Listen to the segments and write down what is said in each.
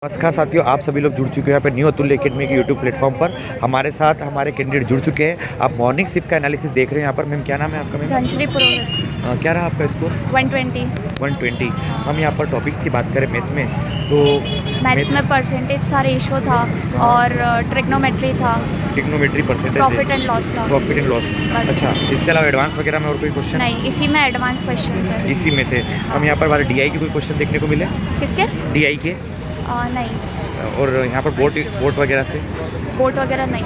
नमस्कार साथियों, आप सभी लोग जुड़ चुके हैं यहाँ पे न्यू अतुल्य एकेडमी के यूट्यूब प्लेटफॉर्म पर। हमारे साथ हमारे कैंडिडेट जुड़ चुके हैं। आप मॉर्निंग शिफ्ट का एनालिसिस देख रहे हैं यहाँ पर। मैम क्या नाम है आपका? मैम धनश्री पुरोहित। क्या रहा आपका स्कोर? 120। हम यहाँ पर टॉपिक्स की बात करें मैथ में, तो मैथ्स में परसेंटेज था, रेशियो था और ट्रिग्नोमेट्री था, trigonometry percentage, profit and loss था। Profit and loss. बस। अच्छा, इसके अलावा एडवांस वगैरह में और कोई क्वेश्चन? नहीं, इसी में एडवांस क्वेश्चन थे। इसी में थे। हम यहाँ पर हमारे DI के कोई क्वेश्चन देखने को मिले? किसके? DI के। नहीं, और यहाँ पर बोट वगैरह से? बोट वगैरह नहीं,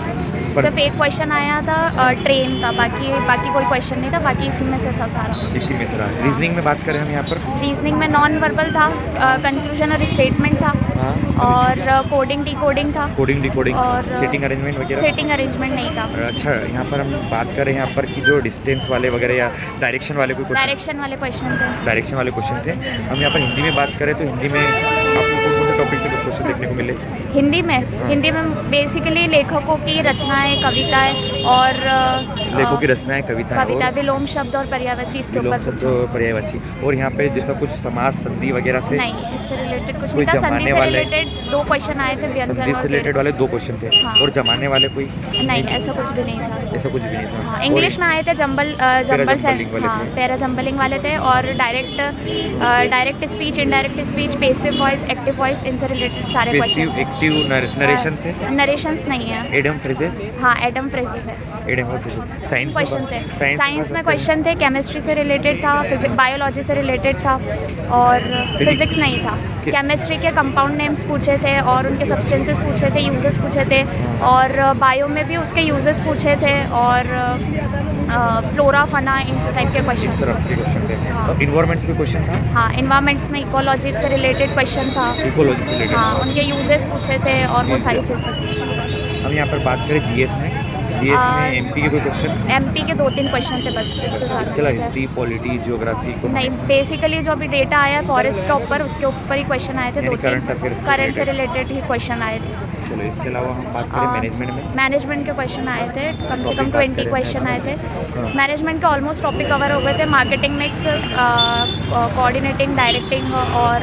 सिर्फ एक क्वेश्चन आया था ट्रेन का, बाकी कोई क्वेश्चन नहीं था। बाकी इसी में से था सारा। इसी में से रहा। रीजनिंग में बात करें हम यहाँ पर? रीजनिंग में नॉन वर्बल था, कंक्लूजन और स्टेटमेंट था, और कोडिंग डिकोडिंग था। कोडिंग डिकोडिंग और सेटिंग अरेंजमेंट वगैरह? सेटिंग अरेंजमेंट नहीं था। अच्छा, यहाँ पर हम बात करें यहाँ पर कि जो डिस्टेंस वाले वगैरह या डायरेक्शन वाले कोई डायरेक्शन वाले क्वेश्चन थे। डायरेक्शन वाले क्वेश्चन थे। हम यहाँ पर हिंदी में बात करें तो हिंदी में आपको कौन कौन से टॉपिक से क्वेश्चन देखने को मिले? हिंदी में बेसिकली लेखकों की रचनाएं, कविताएं और लेखकों की रचनाएं, कविताएं, विलोम शब्द और पर्यायवाची इसके ऊपर कुछ। पर्यायवाची। और यहाँ पे जैसा कुछ समास, संधि वगैरह से? नहीं, इससे रिलेटेड कुछ नहीं था। संधि से रिलेटेड 2 क्वेश्चन आए थे, व्यंजन संधि से रिलेटेड वाले 2 क्वेश्चन थे। हाँ। और जमाने वाले कोई? नहीं, ऐसा कुछ भी नहीं था। ऐसा कुछ भी नहीं था। इंग्लिश में आए थे जंबल पैरा जंबलिंग वाले थे, और direct speech, indirect speech, passive voice, active voice, इनसे रिलेटेड सारे क्वेश्चन। एक्टिव नरेशन से? नरेशंस नहीं है। Adam phrases? हाँ, एडम फ्रेजेस है। साइंस क्वेश्चन थे। साइंस में क्वेश्चन थे, केमिस्ट्री से रिलेटेड था, बायोलॉजी से रिलेटेड था, और फिजिक्स नहीं था। केमिस्ट्री के कंपाउंड नेम्स पूछे थे और उनके सब्सटेंसेस पूछे थे, यूजेस पूछे थे, और बायो में भी उसके यूजेस पूछे थे, और फ्लोरा फना, इस टाइप के क्वेश्चन थे। और इन्वायरमेंट्स में क्वेश्चन था? हाँ, इन्वायरमेंट्स में इकोलॉजी से रिलेटेड क्वेश्चन था। इकोलॉजी से रिलेटेड? हाँ, उनके यूजेस पूछे थे और वो सारी चीज़ें। हम यहाँ पर बात करें जीएस में MP के कोई क्वेश्चन? MP के 2-3 क्वेश्चन थे बस, इससे इसके ज़्यादा अलावा हिस्ट्री, पॉलिटी, ज्योग्राफी को नहीं। बेसिकली जो अभी डेटा आया फॉरेस्ट के ऊपर, उसके ऊपर ही क्वेश्चन आए थे। 2-3 करंट से रिलेटेड ही क्वेश्चन आए थे। चलो, इसके अलावा हम बात करें मैनेजमेंट में? मैनेजमेंट के क्वेश्चन आए थे, कम से कम 20 क्वेश्चन आए थे। मैनेजमेंट के ऑलमोस्ट टॉपिक कवर हो गए थे। मार्केटिंग मिक्स, कोऑर्डिनेटिंग, डायरेक्टिंग और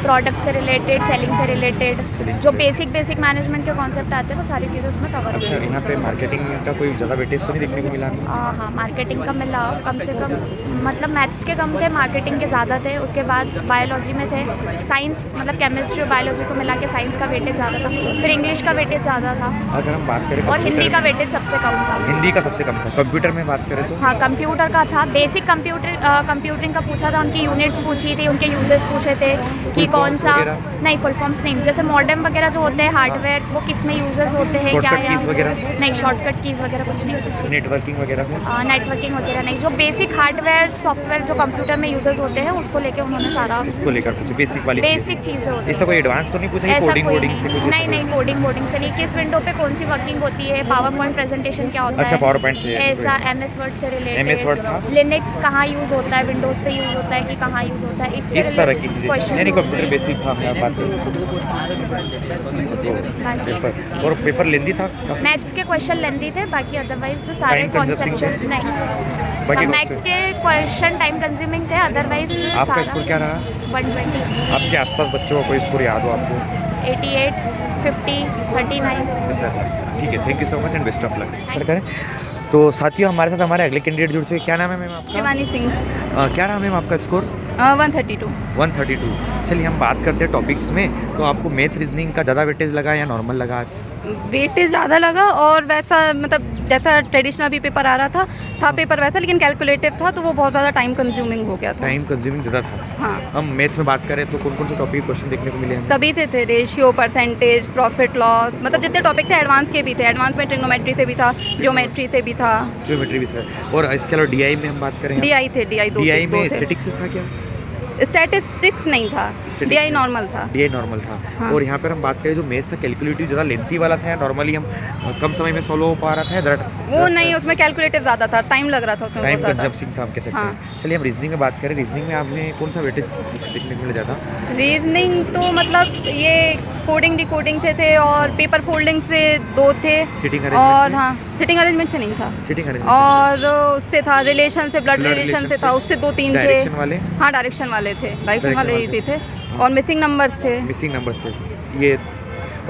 प्रोडक्ट से रिलेटेड, सेलिंग से रिलेटेड, जो बेसिक मैनेजमेंट के कॉन्सेप्ट आते हैं वो सारी चीज़ें उसमें कवर हो गई। अच्छा, यहाँ पे मार्केटिंग का कोई ज़्यादा वेटेज तो नहीं देखने को मिला? हाँ, मार्केटिंग का मिला कम से कम, मतलब मैथ्स के कम थे, मार्केटिंग के ज़्यादा थे। उसके बाद बायोलॉजी में थे। साइंस मतलब केमिस्ट्री और बायोलॉजी को मिला के साइंस का वेटेज ज़्यादा था, फिर इंग्लिश का वेटेज ज़्यादा था, अगर हम बात करें, और हिंदी का वेटेज सबसे कम था। हिंदी का सबसे कम था। कंप्यूटर में बात करें तो? हाँ, कंप्यूटर का था। बेसिक कंप्यूटरिंग का पूछा था, उनकी यूनिट्स पूछी थी, उनके यूजेस पूछे थे कि कौन सा। नहीं, फुल फॉर्म्स नहीं। जैसे मॉडेम वगैरह जो होते हैं हार्डवेयर, वो किस में यूजेस होते हैं, क्या है नहीं, शॉर्टकट कीज़ वगैरह कुछ नहीं पूछी। नेटवर्किंग वगैरह नहीं। जो बेसिक हार्डवेयर सॉफ्टवेयर जो कंप्यूटर में यूजेस होते हैं, उसको लेके उन्होंने सारा उसको लेकर कुछ बेसिक चीज़ें होती हैं। ऐसा कोई एडवांस तो नहीं पूछा? कोडिंग से कुछ? नहीं, कोडिंग से नहीं। किस विंडो पे कौन सी वर्किंग होती है, पावर पॉइंट प्रेजेंटेशन क्या होता है। अच्छा, पावर पॉइंट से ऐसा। MS वर्ड से रिलेटेड। MS वर्ड था। लिनक्स कहाँ यूज़ होता है, विंडोज़ पे यूज़ होता है कि कहाँ यूज़ होता है, इस तरह की चीज़ें। यानी कंप्यूटर बेसिक था। मैं बात और पेपर लेंदी था? मैथ्स के क्वेश्चन लेंदी थे, बाकी अदरवाइज सारे कॉन्सेप्चुअल नहीं। मैथ्स के क्वेश्चन टाइम कंज्यूमिंग थे, अदरवाइज आपका स्कोर क्या रहा? 120। आपके आसपास बच्चों का कोई स्कोर याद हो आपको? 88, 50, 39। ठीक है, thank you so much and best of luck. Sir करें तो साथियों, हमारे साथ हमारे अगले कैंडिडेट जुड़ चुके हैं। क्या नाम है मैम आपका? शिवानी सिंह। क्या नाम है मैम आपका? स्कोर 132। 132। चलिए, हम बात करते हैं टॉपिक्स में। तो आपको मैथ रीजनिंग का ज़्यादा वेटेज लगा या नॉर्मल लगा आज? वेटेज ज़्यादा लगा, और वैसा मतलब जैसा ट्रेडिशनल भी पेपर आ रहा था पेपर वैसा, लेकिन कैलकुलेटिव था, तो वो बहुत ज़्यादा टाइम कंज्यूमिंग हो गया था। टाइम कंज्यूमिंग ज़्यादा था। हाँ। हम मैथ्स में बात करें तो कौन कौन से टॉपिक क्वेश्चन देखने को मिले हैं? सभी से थे, रेशियो, परसेंटेज, प्रॉफिट लॉस, मतलब जितने टॉपिक थे एडवांस के भी थे। एडवांस में ट्रिग्नोमेट्री से भी था, ज्योमेट्री से भी था। ज्योमेट्री भी सर। और इसके अलावा DI में हम बात करें? DI थे। DI में स्टैटिक्स था क्या? स्टैटिस्टिक्स नहीं था, DI नॉर्मल था। DI नॉर्मल था। हाँ। और यहाँ पर हम बात करें जो मैथ्स था, कैलकुलेटिव ज़्यादा लेंथी वाला था या नॉर्मली हम कम समय में सॉल्व हो पा रहा था? वो नहीं, उसमें कैलकुलेटिव ज़्यादा था, टाइम लग रहा था उसमें, टाइम कंजम्पशन था हम कह सकते हैं। हाँ। चलिए, हम रीजनिंग में बात करें। रीजनिंग में आपने कौन सा वेटेज देखने को मिला ज़्यादा? रीजनिंग तो मतलब ये कोडिंग डिकोडिंग से थे, और पेपर फोल्डिंग से 2 थे, और हाँ, सिटिंग अरेंजमेंट से नहीं था। और उससे था रिलेशन से, ब्लड रिलेशन से था, उससे 2-3 थे। डायरेक्शन वाले? हाँ, डायरेक्शन वाले थे। डायरेक्शन वाले इजी थे। और मिसिंग नंबर्स थे। मिसिंग नंबर्स थे ये।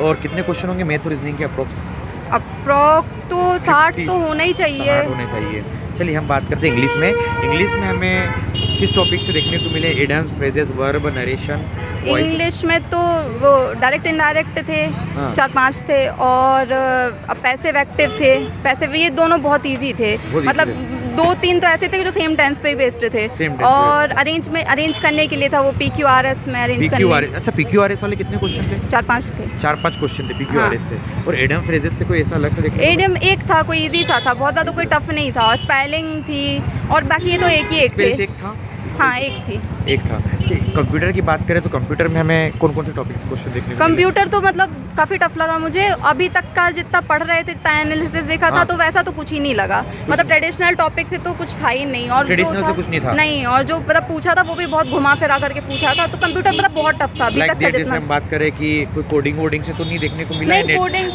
और कितने क्वेश्चन होंगे मैथ और रीजनिंग के अप्रॉक्स तो 60 तो होना ही चाहिए। 60 होने चाहिए। चलिए हम बात करते हैं इंग्लिश में। इंग्लिश में हमें किस टॉपिक से देखने को मिले? Idioms, phrases, verb, narration. English में तो वो डायरेक्ट इनडायरेक्ट थे, 4-5 थे, और पैसिव एक्टिव थे। पैसिव ये दोनों बहुत इजी थे, मतलब 2-3 तो ऐसे थे जो सेम टेंस पे ही बेस्ड थे। और अरेंज करने के लिए था वो PQRS में अरेंज करने। अच्छा, PQRS वाले कितने क्वेश्चन थे? 4-5 थे। 4-5 क्वेश्चन थे PQRS से। और इडियम फ्रेजेस से कोई ऐसा अलग से देखने? इडियम एक था, कोई इजी सा था, बहुत ज़्यादा कोई टफ नहीं था। स्पेलिंग थी और बाकी ये तो एक ही थे। एक था? हाँ, एक था। कंप्यूटर की बात करें तो कंप्यूटर में हमें कौन कौन से टॉपिक से क्वेश्चन देखने को? कंप्यूटर तो मतलब काफ़ी टफ लगा मुझे। अभी तक का जितना पढ़ रहे थे, जितना एनालिसिस देखा था, तो वैसा तो कुछ ही नहीं लगा। मतलब ट्रेडिशनल टॉपिक से तो कुछ था ही नहीं। और ट्रेडिशनल से कुछ नहीं था? नहीं, और जो मतलब पूछा था वो भी बहुत घुमा फिरा करके पूछा था। तो कंप्यूटर मतलब बहुत टफ था अभी तक का जितना। हम बात करें कि कोई कोडिंग वोडिंग से तो नहीं देखने को मिला?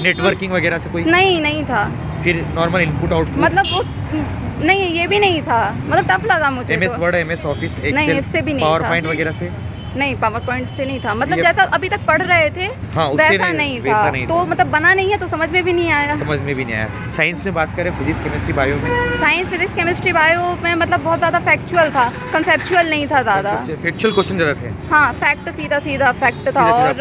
नेटवर्किंग वगैरह से कोई? नहीं था। फिर नॉर्मल इनपुट आउटपुट? मतलब नहीं, ये भी नहीं था, मतलब टफ लगा मुझे। MS word, MS office, excel, power point वगैरह से? नहीं, पावर पॉइंट से नहीं था। मतलब जैसा अभी तक पढ़ रहे थे वैसा नहीं था। तो मतलब बना नहीं है तो समझ में भी नहीं आया। साइंस में बात करें, फिजिक्स, केमिस्ट्री, बायो में? साइंस, फिजिक्स, केमिस्ट्री, बायो में मतलब बहुत ज़्यादा फैक्चुअल था, कंसेप्चुअल नहीं था ज़्यादा। फैक्चुअल क्वेश्चन ज़्यादा थे? हाँ, फैक्ट सीधा फैक्ट था। और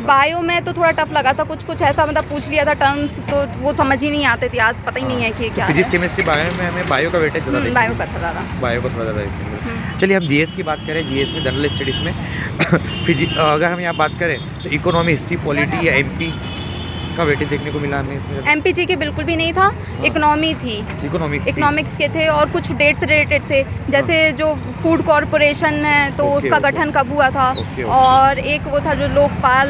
बायो में तो थोड़ा टफ लगा था, कुछ ऐसा मतलब पूछ लिया था टर्म्स, तो वो समझ ही नहीं आते थे, आज पता ही नहीं है कि क्या। फिजिक्स, केमिस्ट्री, बायो में हमें बायो का वेटेज ज़्यादा? बायो का था ज़्यादा। बायो का थोड़ा ज़्यादा। चलिए हम GS की बात करें। GS में जनरल स्टडीज़ में अगर हम यहाँ बात करें तो इकोनॉमी, हिस्ट्री, पॉलिटी या MP का वेटेज देखने को मिला हमें इसमें? MPG के बिल्कुल भी नहीं था। इकोनॉमी थी, इकोनॉमिक्स के थे, और कुछ डेट से रिलेटेड थे। जैसे जो फूड कॉरपोरेशन है तो उसका गठन कब हुआ था। और एक वो था जो लोकपाल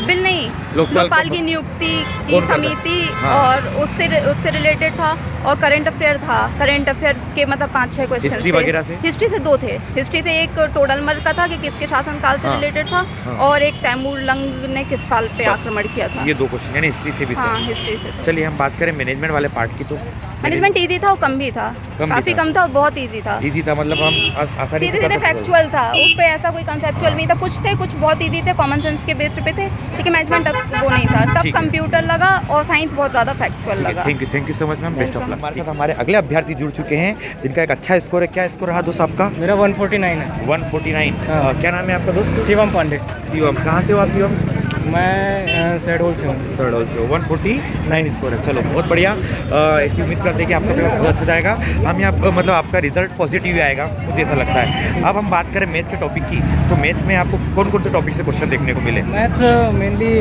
बिल नहीं, लोकपाल की नियुक्ति की समिति, और उससे रिलेटेड था। और करंट अफेयर था, करंट अफेयर के मतलब 5-6 क्वेश्चन थे। हिस्ट्री से 2 थे। हिस्ट्री से एक टोडरमल का था कि किसके शासनकाल से रिलेटेड था, और एक तैमूर लंग ने किस साल पे आक्रमण किया था। ये 2 क्वेश्चन यानी हिस्ट्री से भी थे। हाँ, हिस्ट्री से। चलिए हम बात करें मैनेजमेंट वाले पार्ट की। तो मैनेजमेंट इजी था और कम भी था, काफ़ी कम था और बहुत इजी था। मतलब हम आसानी से सीधे फैक्चुअल था, उस पे ऐसा कोई कंसेप्चुअल नहीं था। कुछ थे, कुछ बहुत इजी थे, कॉमन सेंस के बेस्ड पे थे, लेकिन मैनेजमेंट वो नहीं था। टफ कंप्यूटर लगा और साइंस बहुत ज़्यादा फैक्चुअल लगा। Thank you so much ma'am, best of luck. हमारे साथ हमारे अगले अभ्यर्थी जुड़ चुके हैं जिनका एक अच्छा स्कोर है। क्या स्कोर रहा दोस्त आपका? मेरा 149 है। 149। क्या नाम है आपका दोस्त? शिवम पांडे। शिवम, कहाँ से हो आप शिवम? मैं शहडोल से हूँ। शहडोल से हो। 149 स्कोर है, चलो बहुत बढ़िया। ऐसी उम्मीद करते हैं कि आपका पेपर बहुत अच्छा जाएगा। हम यहाँ मतलब आपका रिजल्ट पॉजिटिव ही आएगा, मुझे ऐसा लगता है। अब हम बात करें मैथ के टॉपिक की, तो मैथ में आपको कौन कौन से टॉपिक से क्वेश्चन देखने को मिले? मैथ्स मेनली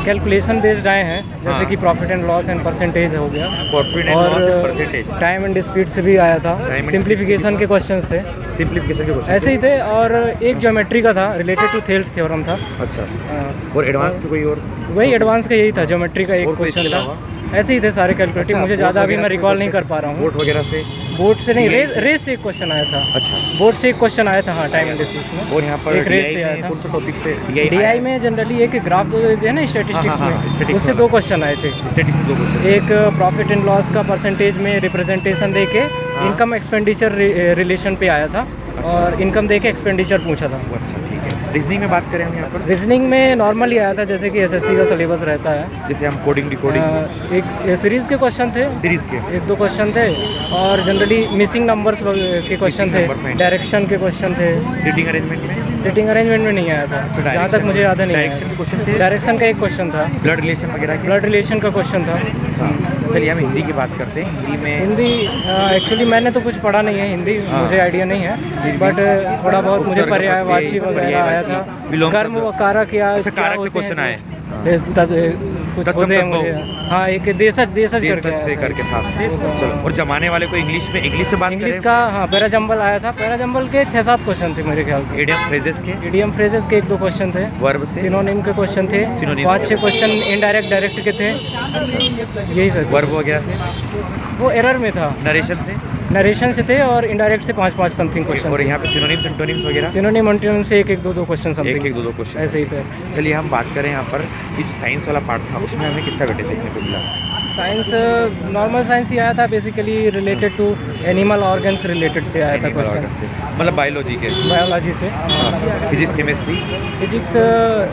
कैलकुलेशन बेस्ड आए हैं, जैसे कि profit and loss and percentage हो गया, profit and loss and percentage. Time and speed से भी आया था। सिंप्लीफिकेशन के क्वेश्चन थे। सिंप्लीफिकेशन के क्वेश्चन ऐसे ही थे। और एक ज्योमेट्री का था, रिलेटेड टू थेल्स थ्योरम था। अच्छा। और एडवांस का कोई और? वही एडवांस का यही था, ज्योमेट्री का एक क्वेश्चन था। ऐसे ही थे सारे कैलकुलेटिव। मुझे ज़्यादा अभी मैं रिकॉल नहीं कर पा रहा हूँ। बोर्ड वगैरह से? बोर्ड से नहीं, रेस से एक क्वेश्चन आया था। अच्छा, बोर्ड से एक क्वेश्चन आया था। हाँ, टाइम एंड डिस्टेंस में। और यहाँ पर एक रेस से आया था। कौन सा टॉपिक से? DI में जनरली एक ग्राफ दो देते हैं ना स्टैटिस्टिक्स में, उससे 2 क्वेश्चन आए थे। Statistics 2 question. एक प्रॉफिट एंड लॉस का परसेंटेज में रिप्रेजेंटेशन दे के इनकम एक्सपेंडिचर रिलेशन पे आया था। और इनकम दे के एक्सपेंडिचर पूछा था। अच्छा, ठीक है। रीजनिंग में बात करें हम यहाँ पर? रीजनिंग में नॉर्मली आया था, जैसे कि SSC का सिलेबस रहता है। जैसे हम कोडिंग, डिकोडिंग, एक सीरीज़ के क्वेश्चन थे। सीरीज़ के 1-2 क्वेश्चन थे। और जनरली मिसिंग नंबर्स के क्वेश्चन थे, डायरेक्शन के क्वेश्चन थे। सीटिंग अरेंजमेंट में नहीं आया था, जहाँ तक मुझे याद नहीं है। डायरेक्शन का एक क्वेश्चन था। ब्लड रिलेशन वगैरह? ब्लड रिलेशन का क्वेश्चन था। चलिए हम हिंदी की बात करते हैं। हिंदी एक्चुअली मैंने तो कुछ पढ़ा नहीं है हिंदी, मुझे आइडिया नहीं है। बट थोड़ा बहुत मुझे पर्यायवाची वगैरह आया था। कर्म व कारक क्या? अच्छा, कारक से क्वेश्चन आए कुछ होते हैं मुझे। हाँ, एक देशज करके था। चलो, और जमाने वाले को इंग्लिश में बात करें? इंग्लिश का हाँ, पैराजंबल आया था। पैराजंबल के 6-7 क्वेश्चन थे मेरे ख्याल से। इडियम फ्रेजेस के 1-2 क्वेश्चन थे। वर्ब से? सिनोनिम के क्वेश्चन थे। 5-6 क्वेश्चन इनडायरेक्ट डायरेक्ट के थे। यही सर। वर्ब वगैरह से? वो एरर में था। नरेशन से थे और इनडायरेक्ट से 5-5 समथिंग क्वेश्चन। और यहाँ पे सिनोनिम्स एंटोनिम्स वगैरह? सिनोनिम एंटोनिम से 1-2 क्वेश्चन समथिंग। 1-2 क्वेश्चन ऐसे ही थे। चलिए हम बात करें यहाँ पर कि जो साइंस वाला पार्ट था उसमें हमें किसका वेटेज देखने को मिला? साइंस नॉर्मल साइंस ही आया था, basically related to animal organs related से आया था क्वेश्चन, मतलब बायोलॉजी के, बायोलॉजी से। फिजिक्स केमिस्ट्री फिजिक्स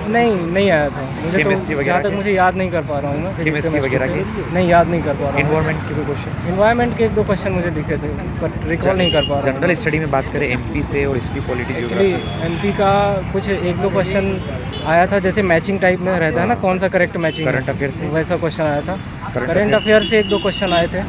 नहीं आया था मुझे, Chemistry तो वगैरह जहाँ तक के? मुझे याद नहीं कर पा रहा हूँ मैं physics, Chemistry chemistry वगैरह से। नहीं, याद नहीं कर पा रहा हूँ। इन्वायरमेंट के कोई क्वेश्चन? इन्वायरमेंट के 1-2 क्वेश्चन मुझे दिखे थे, बट रिकॉल नहीं कर पा रहा हूँ। जनरल स्टडी में बात करें एमपी से और history polity actually geography, MP का कुछ 1-2 क्वेश्चन आया था, जैसे मैचिंग टाइप में रहता है ना, कौन सा करेक्ट मैचिंग, करंट अफेयर से? वैसा क्वेश्चन आया था। Current करंट अफेयर से 1-2 क्वेश्चन आए थे।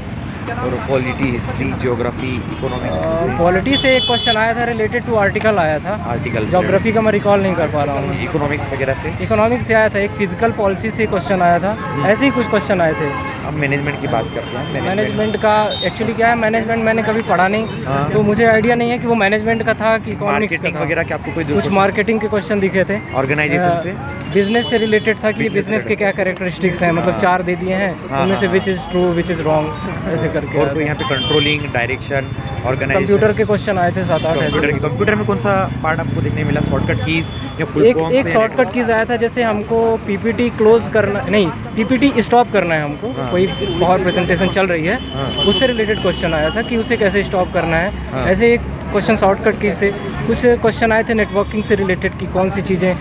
और polity, history, geography, economics? Polity से एक क्वेश्चन आया था, रिलेटेड टू आर्टिकल आया था। आर्टिकल। ज्योग्राफी का मैं रिकॉल नहीं कर पा रहा हूँ। इकोनॉमिक्स वगैरह से? इकोनॉमिक्स से आया था, एक फिजिकल पॉलिसी से क्वेश्चन आया था, ऐसे ही कुछ क्वेश्चन आए थे। अब मैनेजमेंट की बात करते हैं। मैनेजमेंट का एक्चुअली क्या है, मैनेजमेंट मैंने कभी पढ़ा नहीं, हाँ। तो मुझे आइडिया नहीं है कि वो मैनेजमेंट का था कि इकोनॉमिक्स का मार्केटिंग था। वगैरह के आपको कोई कुछ मार्केटिंग के क्वेश्चन दिखे थे, ऑर्गेनाइजेशन से? बिजनेस से रिलेटेड था कि Business बिजनेस के क्या कैरेक्टरिस्टिक्स हैं, मतलब 4 दे दिए हैं, हाँ, उनमें से हाँ, which is true which is wrong ऐसे करके। और कोई यहाँ पे कंट्रोलिंग, डायरेक्शन, ऑर्गेनाइजेशन? कंप्यूटर के क्वेश्चन आए थे 7-8 ऐसे। कंप्यूटर में कौन सा पार्ट आपको देखने मिला? शॉर्टकट कीज या फुल फॉर्म? एक शॉर्टकट कीज आया था, जैसे हमको पीपीटी क्लोज करना, नहीं पीपीटी स्टॉप करना है हमको, हाँ। कोई पावर प्रेजेंटेशन चल रही है, हाँ। उससे रिलेटेड क्वेश्चन आया था कि उसे कैसे स्टॉप करना है। हाँ। ऐसे एक क्वेश्चन शॉर्टकट कीज से। कुछ क्वेश्चन आए थे नेटवर्किंग से रिलेटेड कि कौन सी चीज़ें,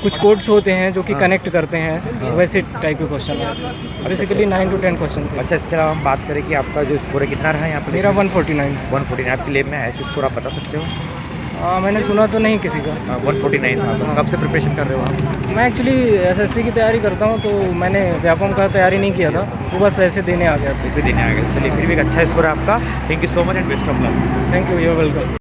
कुछ कोड्स होते हैं जो कि कनेक्ट करते हैं, वैसे टाइप के क्वेश्चन आए थे। बेसिकली 9 to 10 क्वेश्चन थे। अच्छा, इसके अलावा हम बात करें कि आपका जो स्कोर है कितना रहा है यहाँ पर? मेरा 149। 149। आपकी लैब में ऐसे स्कोर आप बता सकते हो? मैंने सुना तो नहीं किसी का। 149 था। तो कब से प्रिपरेशन कर रहे हो आप? मैं एक्चुअली एसएससी की तैयारी करता हूँ, तो मैंने व्यापम का तैयारी नहीं किया था, तो बस ऐसे देने आ गया था। इसे देने आ गए। चलिए, फिर भी एक अच्छा स्कोर है आपका। Thank you so much and best of luck. Thank you, you are welcome.